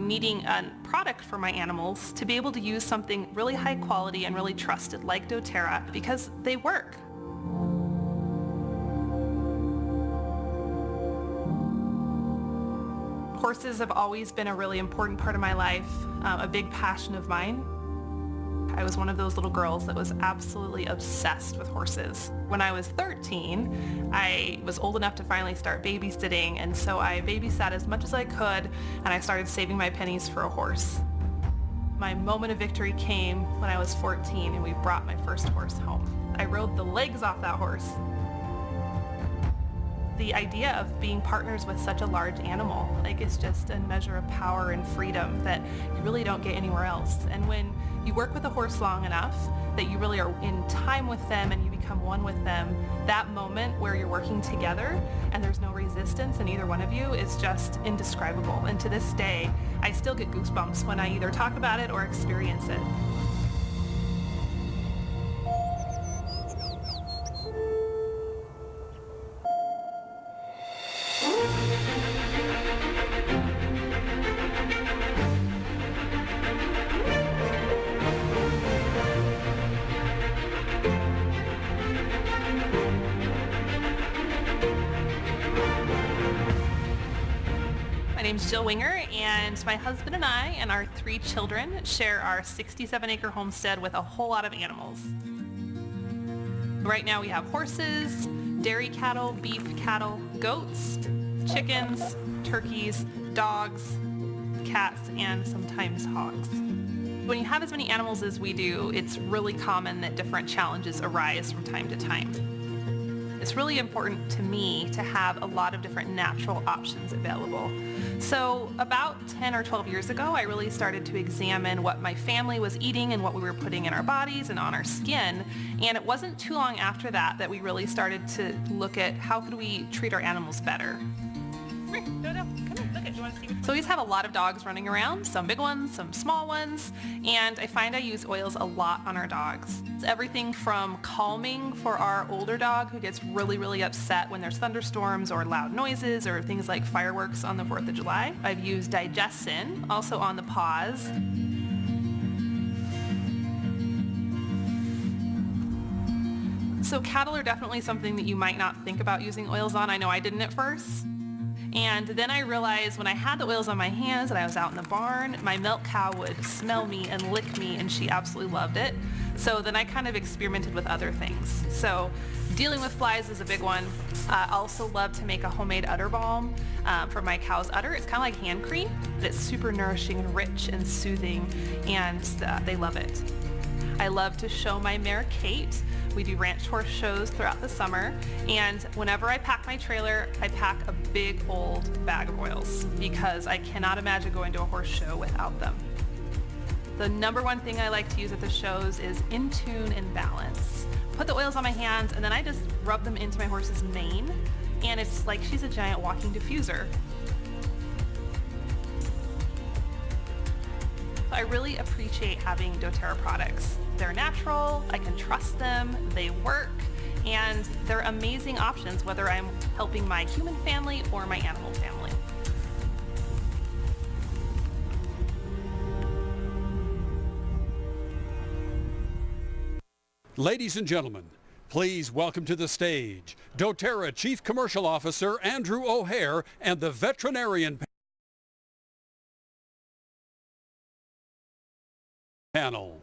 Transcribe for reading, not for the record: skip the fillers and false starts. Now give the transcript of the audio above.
needing a product for my animals to be able to use something really high quality and really trusted like Doterra because they work. Horses have always been a really important part of my life, a big passion of mine. I was one of those little girls that was absolutely obsessed with horses. When I was 13, I was old enough to finally start babysitting, and so I babysat as much as I could, and I started saving my pennies for a horse. My moment of victory came when I was 14 and we brought my first horse home. I rode the legs off that horse. The idea of being partners with such a large animal, is just a measure of power and freedom that you really don't get anywhere else. And when you work with a horse long enough that you really are in time with them and you become one with them, that moment where you're working together and there's no resistance in either one of you is just indescribable. And to this day, I still get goosebumps when I either talk about it or experience it. My name's Jill Winger, and my husband and I and our 3 children share our 67-acre homestead with a whole lot of animals. Right now we have horses, dairy cattle, beef cattle, goats, chickens, turkeys, dogs, cats, and sometimes hogs. When you have as many animals as we do, it's really common that different challenges arise from time to time. It's really important to me to have a lot of different natural options available. So about 10 or 12 years ago, I really started to examine what my family was eating and what we were putting in our bodies and on our skin. And it wasn't too long after that that we really started to look at how could we treat our animals better. Come here, Dodo, come here, look at, do you want to see? So we just have a lot of dogs running around, some big ones, some small ones, and I find I use oils a lot on our dogs. It's everything from calming for our older dog who gets really, really upset when there's thunderstorms or loud noises or things like fireworks on the 4th of July. I've used digestin, also on the paws. So cattle are definitely something that you might not think about using oils on. I know I didn't at first. And then I realized when I had the oils on my hands and I was out in the barn, my milk cow would smell me and lick me, and she absolutely loved it. So then I kind of experimented with other things. So dealing with flies is a big one. I also love to make a homemade udder balm for my cow's udder. It's kind of like hand cream, but it's super nourishing and rich and soothing, and they love it. I love to show my mare Kate. We do ranch horse shows throughout the summer, and whenever I pack my trailer, I pack a big old bag of oils because I cannot imagine going to a horse show without them. The number one thing I like to use at the shows is In Tune and Balance. Put the oils on my hands and then I just rub them into my horse's mane, and it's like she's a giant walking diffuser. I really appreciate having Doterra products. They're natural, I can trust them, they work, and they're amazing options whether I'm helping my human family or my animal family. Ladies and gentlemen, please welcome to the stage Doterra Chief Commercial Officer Andrew O'Hare and the veterinarian panel.